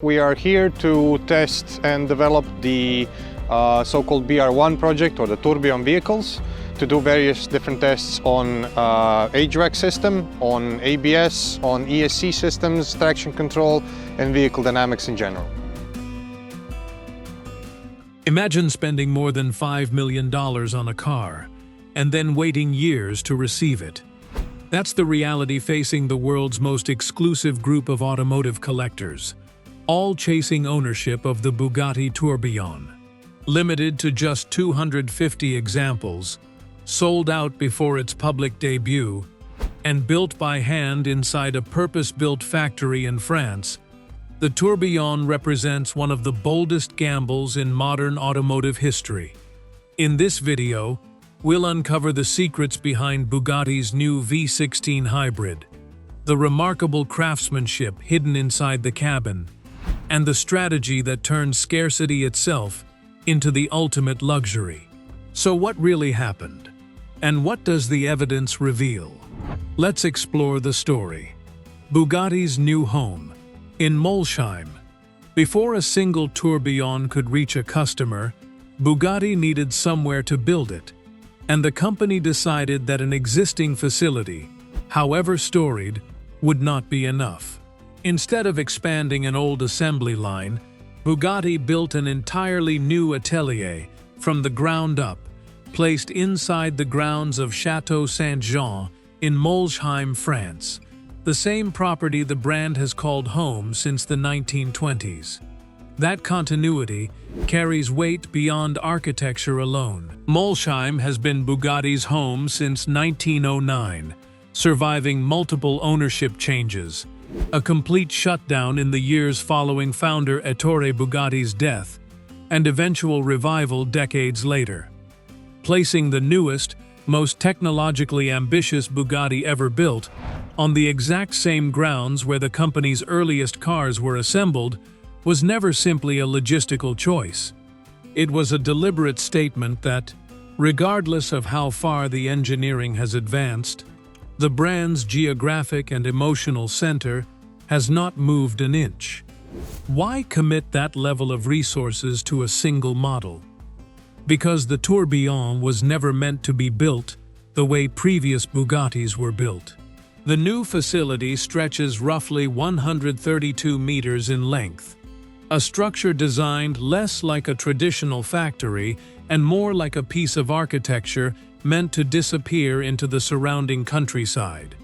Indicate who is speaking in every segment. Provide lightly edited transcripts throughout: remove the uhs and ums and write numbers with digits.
Speaker 1: We are here to test and develop the so-called BR1 project, or the Tourbillon vehicles, to do various different tests on HVAC system, on ABS, on ESC systems, traction control, and vehicle dynamics in general.
Speaker 2: Imagine spending more than $5 million on a car, and then waiting years to receive it. That's the reality facing the world's most exclusive group of automotive collectors, all chasing ownership of the Bugatti Tourbillon. Limited to just 250 examples, sold out before its public debut, and built by hand inside a purpose-built factory in France, the Tourbillon represents one of the boldest gambles in modern automotive history. In this video, we'll uncover the secrets behind Bugatti's new V16 hybrid, the remarkable craftsmanship hidden inside the cabin, and the strategy that turns scarcity itself into the ultimate luxury. So what really happened? And what does the evidence reveal? Let's explore the story. Bugatti's new home, in Molsheim. Before a single Tourbillon could reach a customer, Bugatti needed somewhere to build it, and the company decided that an existing facility, however storied, would not be enough. Instead of expanding an old assembly line, Bugatti built an entirely new atelier from the ground up, placed inside the grounds of Château Saint-Jean in Molsheim, France, the same property the brand has called home since the 1920s. That continuity carries weight beyond architecture alone. Molsheim has been Bugatti's home since 1909, surviving multiple ownership changes, a complete shutdown in the years following founder Ettore Bugatti's death, and eventual revival decades later. Placing the newest, most technologically ambitious Bugatti ever built on the exact same grounds where the company's earliest cars were assembled was never simply a logistical choice. It was a deliberate statement that, regardless of how far the engineering has advanced, the brand's geographic and emotional center has not moved an inch. Why commit that level of resources to a single model? Because the Tourbillon was never meant to be built the way previous Bugattis were built. The new facility stretches roughly 132 meters in length, a structure designed less like a traditional factory and more like a piece of architecture meant to disappear into the surrounding countryside.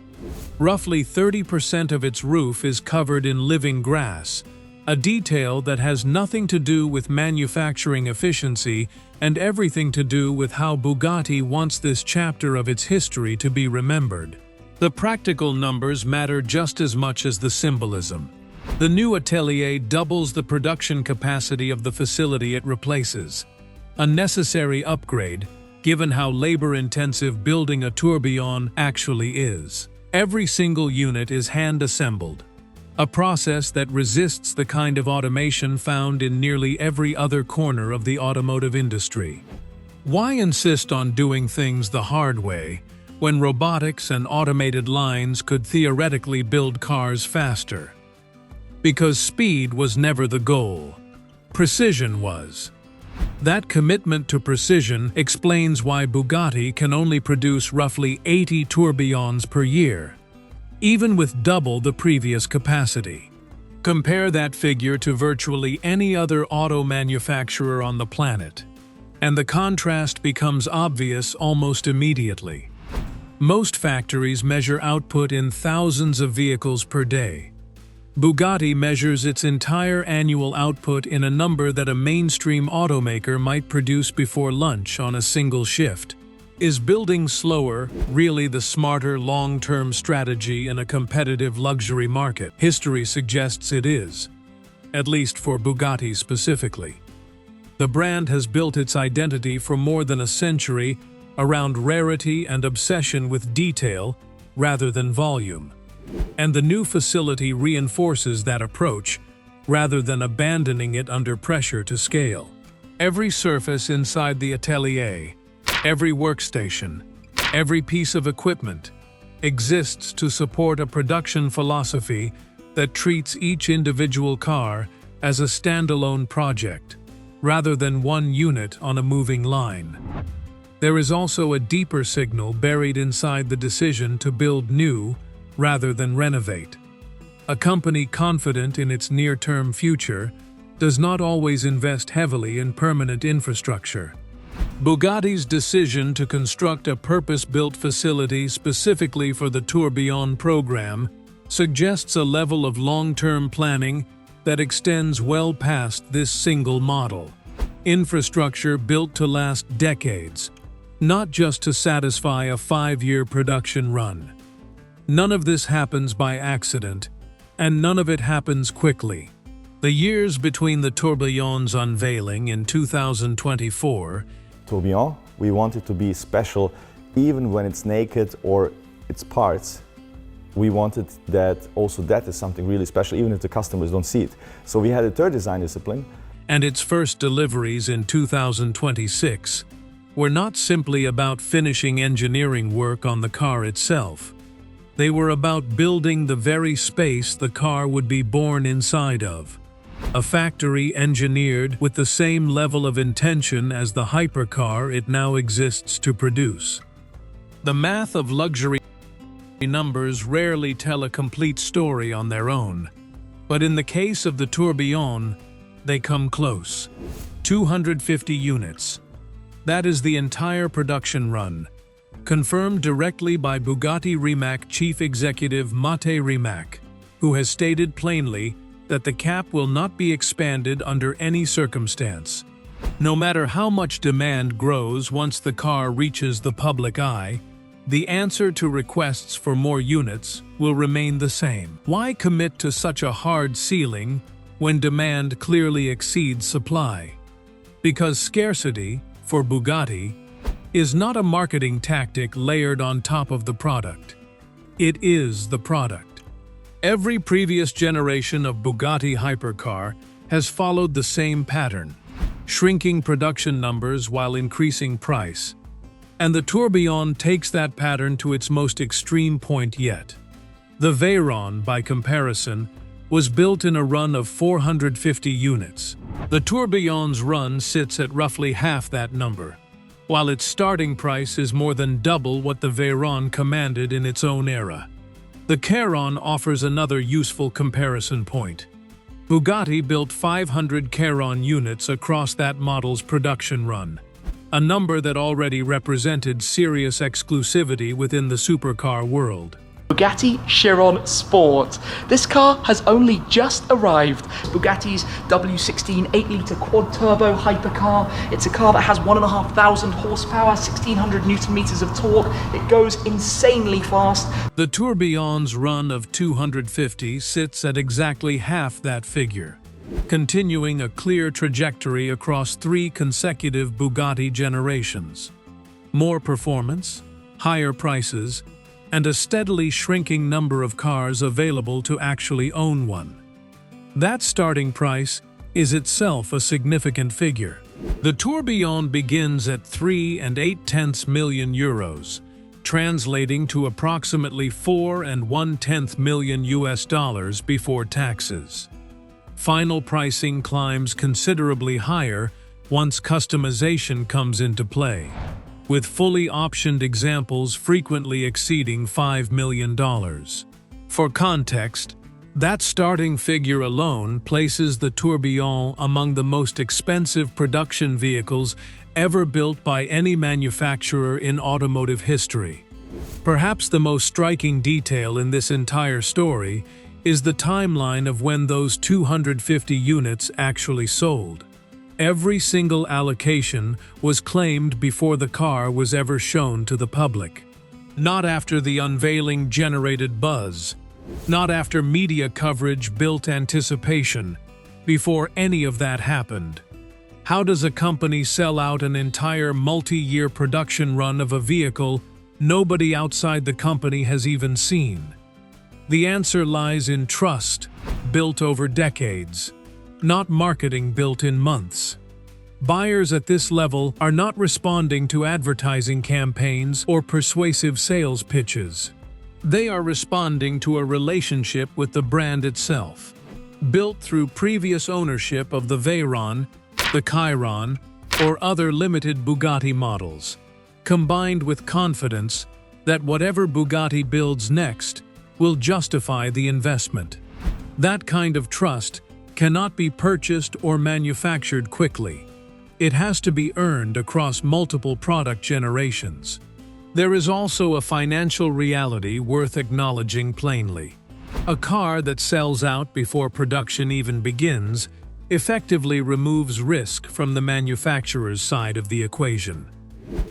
Speaker 2: Roughly 30% of its roof is covered in living grass, a detail that has nothing to do with manufacturing efficiency and everything to do with how Bugatti wants this chapter of its history to be remembered. The practical numbers matter just as much as the symbolism. The new atelier doubles the production capacity of the facility it replaces, a necessary upgrade given how labor-intensive building a Tourbillon actually is. Every single unit is hand-assembled, a process that resists the kind of automation found in nearly every other corner of the automotive industry. Why insist on doing things the hard way when robotics and automated lines could theoretically build cars faster? Because speed was never the goal. Precision was. That commitment to precision explains why Bugatti can only produce roughly 80 Tourbillons per year, even with double the previous capacity. Compare that figure to virtually any other auto manufacturer on the planet, and the contrast becomes obvious almost immediately. Most factories measure output in thousands of vehicles per day. Bugatti measures its entire annual output in a number that a mainstream automaker might produce before lunch on a single shift. Is building slower really the smarter long-term strategy in a competitive luxury market? History suggests it is, at least for Bugatti specifically. The brand has built its identity for more than a century around rarity and obsession with detail rather than volume. And the new facility reinforces that approach, rather than abandoning it under pressure to scale. Every surface inside the atelier, every workstation, every piece of equipment exists to support a production philosophy that treats each individual car as a standalone project, rather than one unit on a moving line. There is also a deeper signal buried inside the decision to build new rather than renovate. A company confident in its near-term future does not always invest heavily in permanent infrastructure. Bugatti's decision to construct a purpose-built facility specifically for the Tourbillon program suggests a level of long-term planning that extends well past this single model. Infrastructure built to last decades, not just to satisfy a 5-year production run. None of this happens by accident, and none of it happens quickly. The years between the Tourbillon's unveiling in 2024
Speaker 3: Tourbillon, we want it to be special even when it's naked or its parts. We wanted that also that is something really special even if the customers don't see it. So we had a third design discipline.
Speaker 2: and its first deliveries in 2026 were not simply about finishing engineering work on the car itself. They were about building the very space the car would be born inside of. A factory engineered with the same level of intention as the hypercar it now exists to produce. The math of luxury numbers rarely tell a complete story on their own, but in the case of the Tourbillon, they come close. 250 units. That is the entire production run, confirmed directly by Bugatti Rimac chief executive Mate Rimac, who has stated plainly that the cap will not be expanded under any circumstance. No matter how much demand grows once the car reaches the public eye, the answer to requests for more units will remain the same. Why commit to such a hard ceiling when demand clearly exceeds supply? Because scarcity, for Bugatti, is not a marketing tactic layered on top of the product. It is the product. Every previous generation of Bugatti hypercar has followed the same pattern, shrinking production numbers while increasing price. And the Tourbillon takes that pattern to its most extreme point yet. The Veyron, by comparison, was built in a run of 450 units. The Tourbillon's run sits at roughly half that number, while its starting price is more than double what the Veyron commanded in its own era. The Chiron offers another useful comparison point. Bugatti built 500 Chiron units across that model's production run, a number that already represented serious exclusivity within the supercar world.
Speaker 4: Bugatti Chiron Sport. This car has only just arrived. Bugatti's W16 8-litre quad-turbo hypercar. It's a car that has 1,500 horsepower, 1,600 newton-meters of torque. It goes insanely fast.
Speaker 2: The Tourbillon's run of 250 sits at exactly half that figure, continuing a clear trajectory across 3 consecutive Bugatti generations. More performance, higher prices, and a steadily shrinking number of cars available to actually own one. That starting price is itself a significant figure. The Tourbillon begins at 3.8 million euros, translating to approximately $4.1 million US before taxes. Final pricing climbs considerably higher once customization comes into play, with fully optioned examples frequently exceeding $5 million. For context, that starting figure alone places the Tourbillon among the most expensive production vehicles ever built by any manufacturer in automotive history. Perhaps the most striking detail in this entire story is the timeline of when those 250 units actually sold. Every single allocation was claimed before the car was ever shown to the public. Not after the unveiling generated buzz, not after media coverage built anticipation, before any of that happened. How does a company sell out an entire multi-year production run of a vehicle nobody outside the company has even seen? The answer lies in trust, built over decades, not marketing built in months. Buyers at this level are not responding to advertising campaigns or persuasive sales pitches. They are responding to a relationship with the brand itself. built through previous ownership of the Veyron, the Chiron, or other limited Bugatti models, combined with confidence that whatever Bugatti builds next will justify the investment. That kind of trust cannot be purchased or manufactured quickly. It has to be earned across multiple product generations. There is also a financial reality worth acknowledging plainly. A car that sells out before production even begins effectively removes risk from the manufacturer's side of the equation.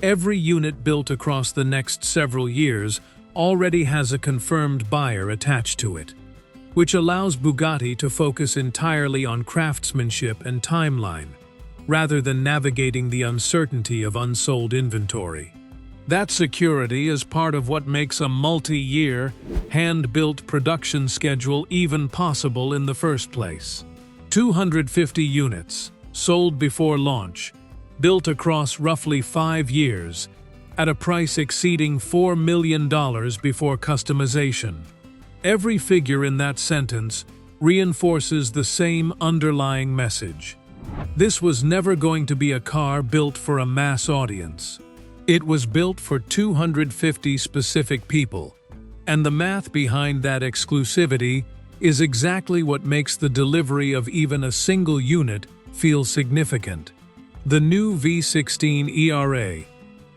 Speaker 2: Every unit built across the next several years already has a confirmed buyer attached to it, which allows Bugatti to focus entirely on craftsmanship and timeline, rather than navigating the uncertainty of unsold inventory. That security is part of what makes a multi-year, hand-built production schedule even possible in the first place. 250 units, sold before launch, built across roughly 5 years, at a price exceeding $4 million before customization. Every figure in that sentence reinforces the same underlying message. This was never going to be a car built for a mass audience. It was built for 250 specific people, and the math behind that exclusivity is exactly what makes the delivery of even a single unit feel significant. The new V16 ERA.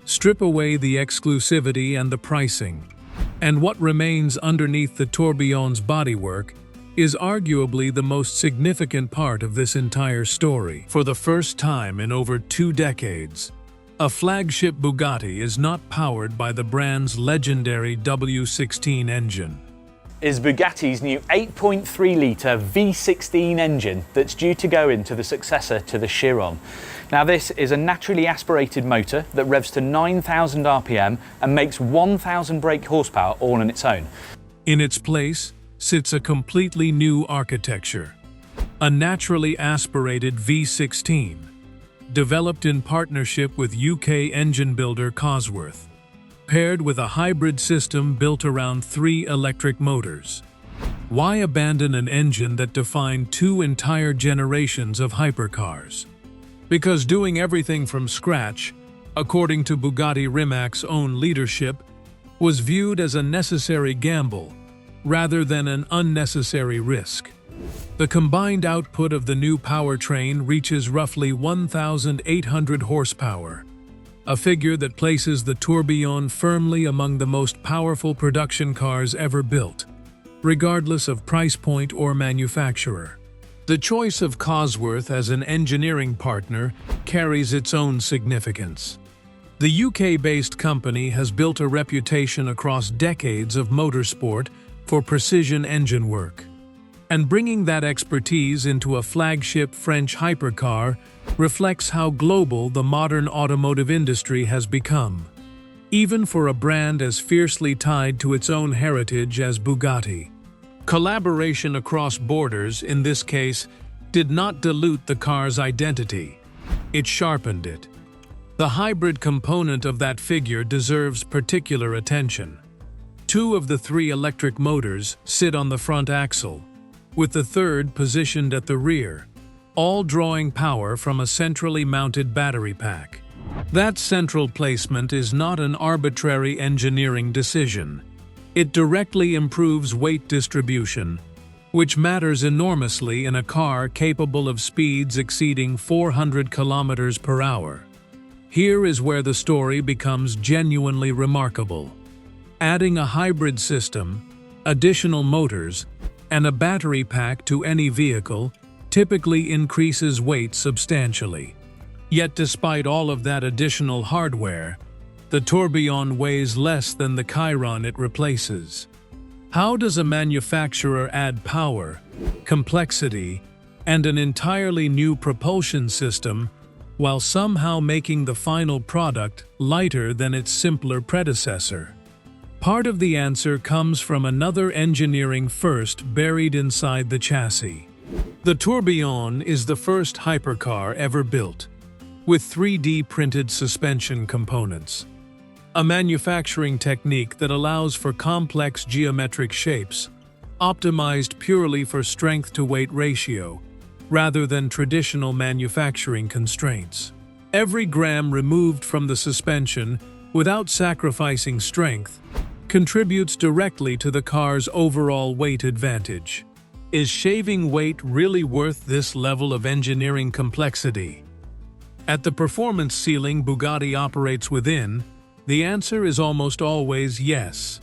Speaker 2: Strip away the exclusivity and the pricing, and what remains underneath the Tourbillon's bodywork is arguably the most significant part of this entire story. For the first time in over 2 decades, a flagship Bugatti is not powered by the brand's legendary W16 engine.
Speaker 5: Is Bugatti's new 8.3-litre V16 engine that's due to go into the successor to the Chiron. Now this is a naturally aspirated motor that revs to 9,000 RPM and makes 1,000 brake horsepower all on its own.
Speaker 2: In its place sits a completely new architecture, a naturally aspirated V16, developed in partnership with UK engine builder Cosworth, paired with a hybrid system built around 3 electric motors. Why abandon an engine that defined 2 entire generations of hypercars? Because doing everything from scratch, according to Bugatti Rimac's own leadership, was viewed as a necessary gamble rather than an unnecessary risk. The combined output of the new powertrain reaches roughly 1,800 horsepower, a figure that places the Tourbillon firmly among the most powerful production cars ever built, regardless of price point or manufacturer. The choice of Cosworth as an engineering partner carries its own significance. The UK-based company has built a reputation across decades of motorsport for precision engine work, and bringing that expertise into a flagship French hypercar reflects how global the modern automotive industry has become, even for a brand as fiercely tied to its own heritage as Bugatti. Collaboration across borders, in this case, did not dilute the car's identity. It sharpened it. The hybrid component of that figure deserves particular attention. 2 of the 3 electric motors sit on the front axle, with the third positioned at the rear, all drawing power from a centrally mounted battery pack. That central placement is not an arbitrary engineering decision. It directly improves weight distribution, which matters enormously in a car capable of speeds exceeding 400 kilometers per hour. Here is where the story becomes genuinely remarkable. Adding a hybrid system, additional motors, and a battery pack to any vehicle typically increases weight substantially. Yet despite all of that additional hardware, the Tourbillon weighs less than the Chiron it replaces. How does a manufacturer add power, complexity, and an entirely new propulsion system while somehow making the final product lighter than its simpler predecessor? Part of the answer comes from another engineering first buried inside the chassis. The Tourbillon is the first hypercar ever built, with 3D printed suspension components, a manufacturing technique that allows for complex geometric shapes, optimized purely for strength-to-weight ratio, rather than traditional manufacturing constraints. Every gram removed from the suspension, without sacrificing strength, contributes directly to the car's overall weight advantage. Is shaving weight really worth this level of engineering complexity? At the performance ceiling Bugatti operates within, the answer is almost always yes.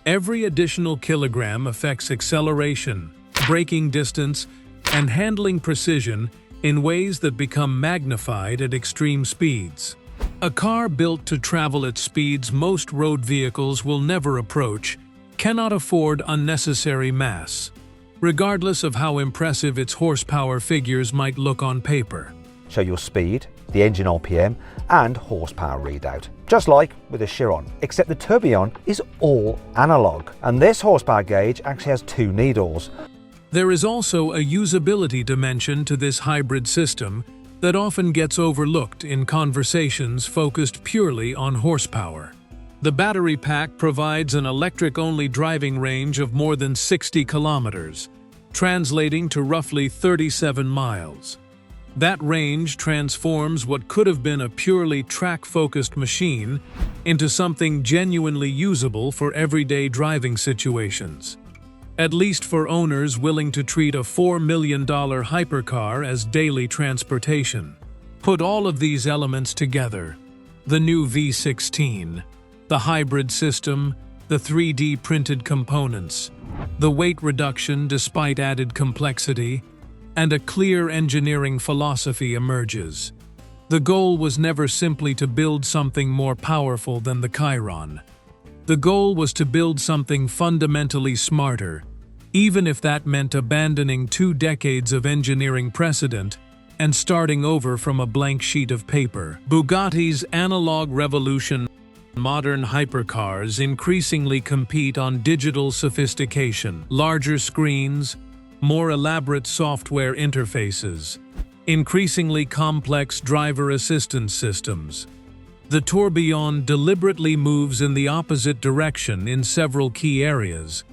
Speaker 2: Every additional kilogram affects acceleration, braking distance, and handling precision in ways that become magnified at extreme speeds. A car built to travel at speeds most road vehicles will never approach cannot afford unnecessary mass, regardless of how impressive its horsepower figures might look on paper.
Speaker 6: Show your speed, the engine RPM, and horsepower readout. Just like with a Chiron, except the Tourbillon is all analog, and this horsepower gauge actually has 2 needles.
Speaker 2: There is also a usability dimension to this hybrid system that often gets overlooked in conversations focused purely on horsepower. The battery pack provides an electric-only driving range of more than 60 kilometers, translating to roughly 37 miles. That range transforms what could have been a purely track-focused machine into something genuinely usable for everyday driving situations. At least for owners willing to treat a $4 million hypercar as daily transportation. Put all of these elements together: the new V16, the hybrid system, the 3D printed components, the weight reduction despite added complexity, and a clear engineering philosophy emerges. The goal was never simply to build something more powerful than the Chiron. The goal was to build something fundamentally smarter, even if that meant abandoning 2 decades of engineering precedent and starting over from a blank sheet of paper. Bugatti's analog revolution. Modern hypercars increasingly compete on digital sophistication, larger screens, more elaborate software interfaces, increasingly complex driver assistance systems. The Tourbillon deliberately moves in the opposite direction in several key areas,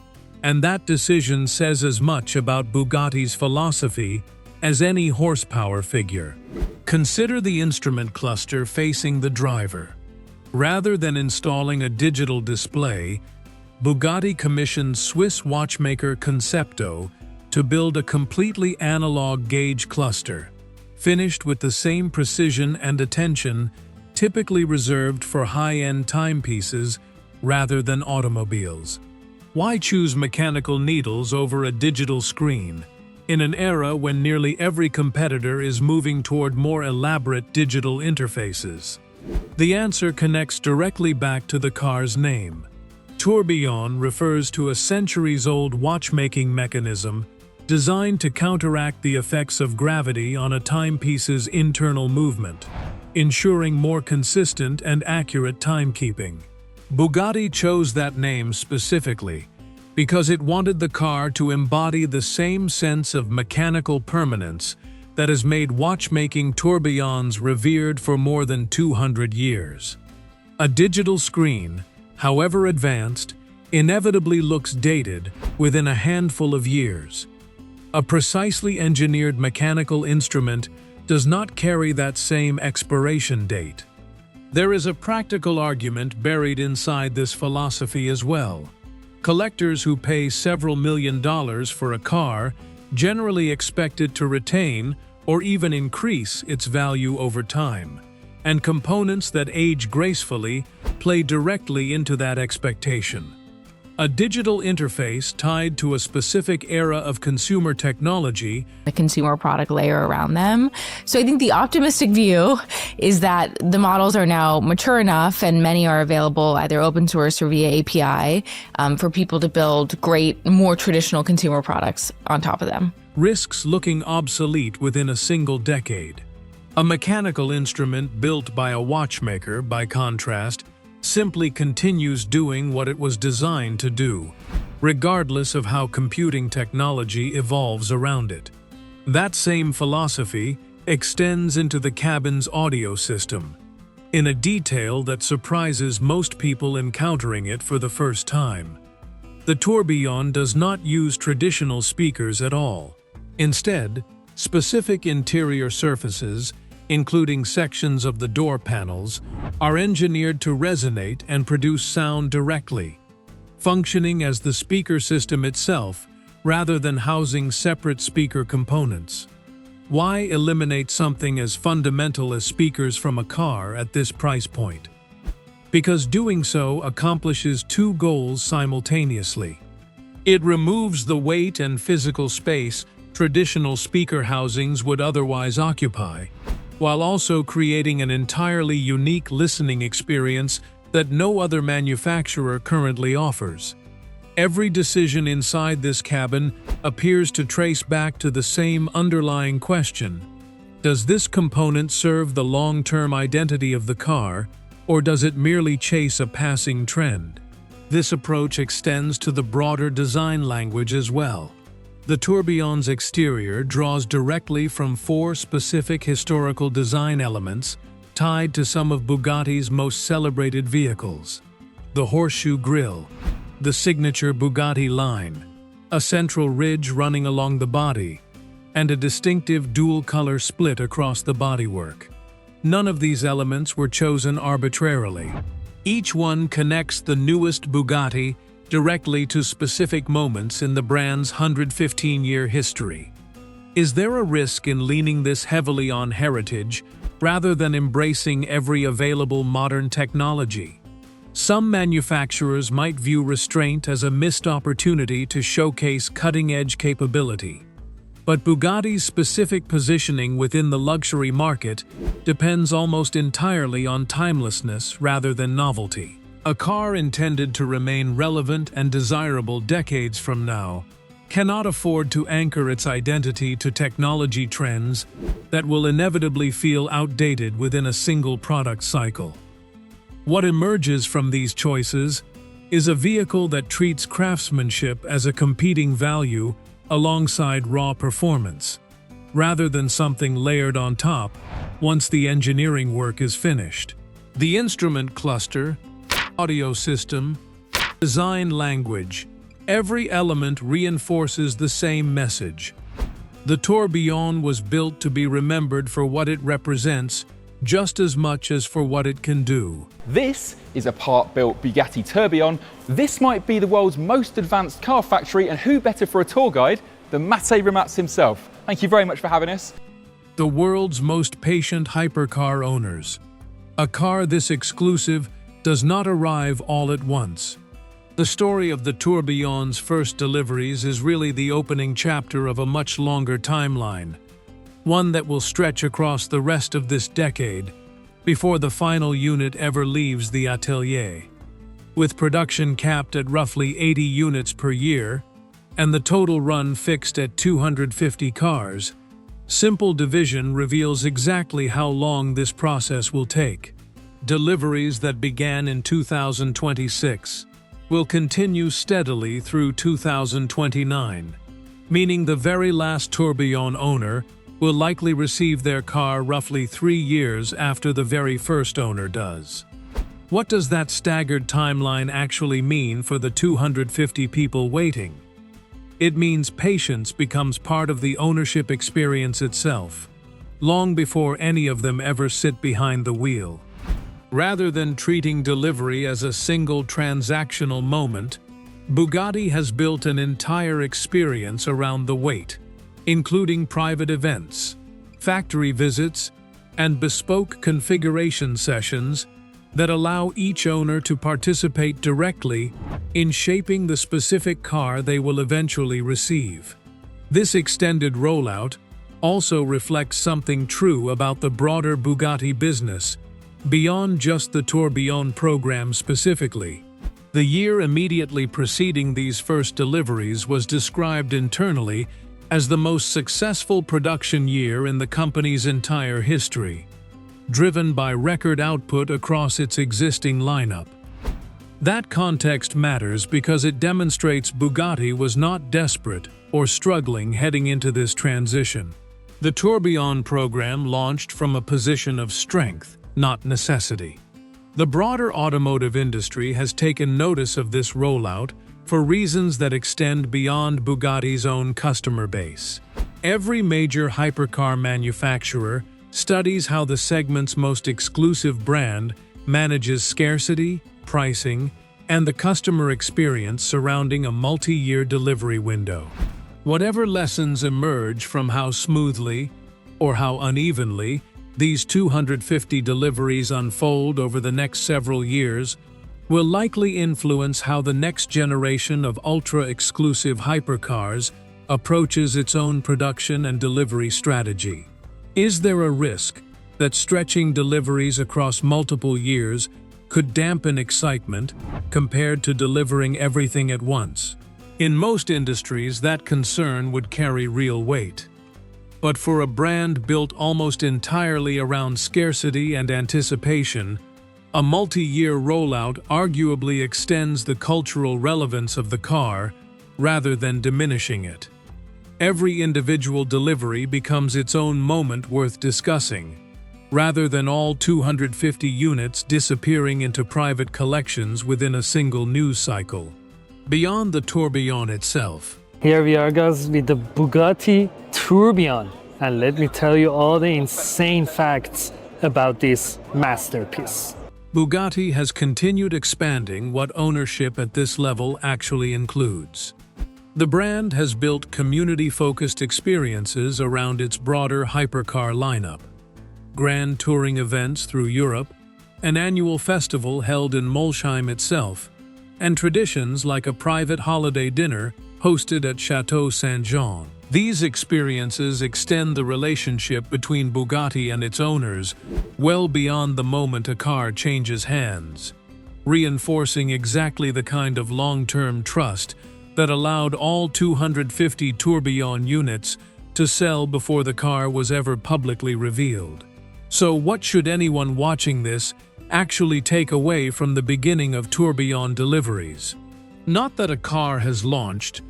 Speaker 2: and that decision says as much about Bugatti's philosophy as any horsepower figure. Consider the instrument cluster facing the driver. Rather than installing a digital display, Bugatti commissioned Swiss watchmaker Concepto to build a completely analog gauge cluster, finished with the same precision and attention typically reserved for high-end timepieces rather than automobiles. Why choose mechanical needles over a digital screen, in an era when nearly every competitor is moving toward more elaborate digital interfaces? The answer connects directly back to the car's name. Tourbillon refers to a centuries-old watchmaking mechanism designed to counteract the effects of gravity on a timepiece's internal movement, ensuring more consistent and accurate timekeeping. Bugatti chose that name specifically because it wanted the car to embody the same sense of mechanical permanence that has made watchmaking tourbillons revered for more than 200 years. A digital screen, however advanced, inevitably looks dated within a handful of years. A precisely engineered mechanical instrument does not carry that same expiration date. There is a practical argument buried inside this philosophy as well. Collectors who pay several $1 million for a car generally expect it to retain or even increase its value over time, and components that age gracefully play directly into that expectation. A digital interface tied to a specific era of consumer technology,
Speaker 7: the consumer product layer around them. So I think the optimistic view is that the models are now mature enough, and many are available either open source or via API for people to build great, more traditional consumer products on top of them.
Speaker 2: risks looking obsolete within a single decade. A mechanical instrument built by a watchmaker, by contrast, simply continues doing what it was designed to do, regardless of how computing technology evolves around it. That same philosophy extends into the cabin's audio system, in a detail that surprises most people encountering it for the first time. The Tourbillon does not use traditional speakers at all. Instead, specific interior surfaces, including sections of the door panels, are engineered to resonate and produce sound directly, functioning as the speaker system itself rather than housing separate speaker components. Why eliminate something as fundamental as speakers from a car at this price point? Because doing so accomplishes two goals simultaneously. It removes the weight and physical space traditional speaker housings would otherwise occupy, while also creating an entirely unique listening experience that no other manufacturer currently offers. Every decision inside this cabin appears to trace back to the same underlying question: does this component serve the long-term identity of the car, or does it merely chase a passing trend? This approach extends to the broader design language as well. The Tourbillon's exterior draws directly from four specific historical design elements tied to some of Bugatti's most celebrated vehicles: the horseshoe grille, the signature Bugatti line, a central ridge running along the body, and a distinctive dual-color split across the bodywork. None of these elements were chosen arbitrarily. Each one connects the newest Bugatti directly to specific moments in the brand's 115-year history. Is there a risk in leaning this heavily on heritage rather than embracing every available modern technology? Some manufacturers might view restraint as a missed opportunity to showcase cutting-edge capability. But Bugatti's specific positioning within the luxury market depends almost entirely on timelessness rather than novelty. A car intended to remain relevant and desirable decades from now cannot afford to anchor its identity to technology trends that will inevitably feel outdated within a single product cycle. What emerges from these choices is a vehicle that treats craftsmanship as a competing value alongside raw performance, rather than something layered on top once the engineering work is finished. The instrument cluster, audio system, design language, every element reinforces the same message. The Tourbillon was built to be remembered for what it represents just as much as for what it can do.
Speaker 8: This is a part-built Bugatti Tourbillon. This might be the world's most advanced car factory, and who better for a tour guide than Mate Ramatz himself. Thank you very much for having us.
Speaker 2: The world's most patient hypercar owners. A car this exclusive does not arrive all at once. The story of the Tourbillon's first deliveries is really the opening chapter of a much longer timeline, one that will stretch across the rest of this decade before the final unit ever leaves the atelier. With production capped at roughly 80 units per year and the total run fixed at 250 cars, simple division reveals exactly how long this process will take. Deliveries that began in 2026 will continue steadily through 2029, meaning the very last Tourbillon owner will likely receive their car roughly 3 years after the very first owner does. What does that staggered timeline actually mean for the 250 people waiting? It means patience becomes part of the ownership experience itself, long before any of them ever sit behind the wheel. Rather than treating delivery as a single transactional moment, Bugatti has built an entire experience around the wait, including private events, factory visits, and bespoke configuration sessions that allow each owner to participate directly in shaping the specific car they will eventually receive. This extended rollout also reflects something true about the broader Bugatti business, beyond just the Tourbillon program specifically. The year immediately preceding these first deliveries was described internally as the most successful production year in the company's entire history, driven by record output across its existing lineup. That context matters because it demonstrates Bugatti was not desperate or struggling heading into this transition. The Tourbillon program launched from a position of strength, not necessity. The broader automotive industry has taken notice of this rollout for reasons that extend beyond Bugatti's own customer base. Every major hypercar manufacturer studies how the segment's most exclusive brand manages scarcity, pricing, and the customer experience surrounding a multi-year delivery window. Whatever lessons emerge from how smoothly or how unevenly these 250 deliveries unfold over the next several years will likely influence how the next generation of ultra-exclusive hypercars approaches its own production and delivery strategy. Is there a risk that stretching deliveries across multiple years could dampen excitement compared to delivering everything at once? In most industries, that concern would carry real weight. But for a brand built almost entirely around scarcity and anticipation, a multi-year rollout arguably extends the cultural relevance of the car rather than diminishing it. Every individual delivery becomes its own moment worth discussing, rather than all 250 units disappearing into private collections within a single news cycle. Beyond the Tourbillon itself,
Speaker 9: here we are, guys, with the Bugatti Tourbillon, and let me tell you all the insane facts about this masterpiece.
Speaker 2: Bugatti has continued expanding what ownership at this level actually includes. The brand has built community-focused experiences around its broader hypercar lineup. Grand touring events through Europe, an annual festival held in Molsheim itself, and traditions like a private holiday dinner hosted at Chateau Saint-Jean. These experiences extend the relationship between Bugatti and its owners well beyond the moment a car changes hands, reinforcing exactly the kind of long-term trust that allowed all 250 Tourbillon units to sell before the car was ever publicly revealed. So what should anyone watching this actually take away from the beginning of Tourbillon deliveries? Not that a car has launched,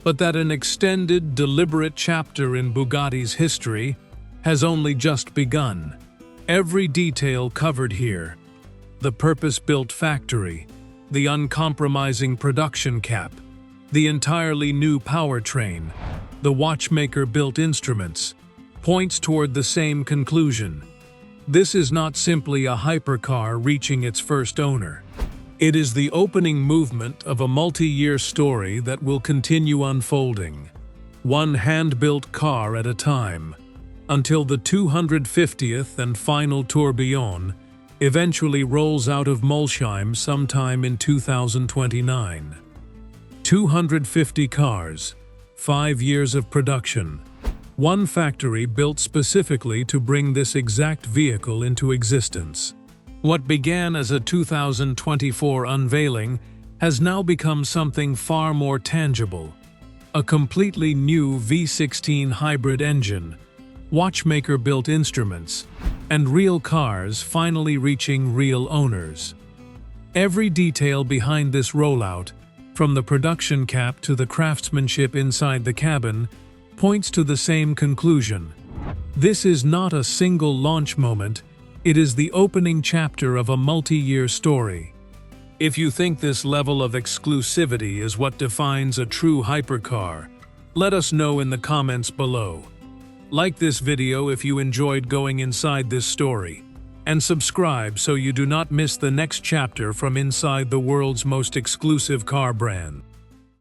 Speaker 2: but that an extended, deliberate chapter in Bugatti's history has only just begun. Every detail covered here: the purpose-built factory, the uncompromising production cap, the entirely new powertrain, the watchmaker-built instruments, points toward the same conclusion. This is not simply a hypercar reaching its first owner. It is the opening movement of a multi-year story that will continue unfolding, one hand-built car at a time, until the 250th and final Tourbillon eventually rolls out of Molsheim sometime in 2029. 250 cars, 5 years of production, one factory built specifically to bring this exact vehicle into existence. What began as a 2024 unveiling has now become something far more tangible: a completely new V16 hybrid engine, watchmaker-built instruments, and real cars finally reaching real owners. Every detail behind this rollout, from the production cap to the craftsmanship inside the cabin, points to the same conclusion. This is not a single launch moment. It is the opening chapter of a multi-year story. If you think this level of exclusivity is what defines a true hypercar, let us know in the comments below. Like this video if you enjoyed going inside this story, and subscribe so you do not miss the next chapter from inside the world's most exclusive car brand.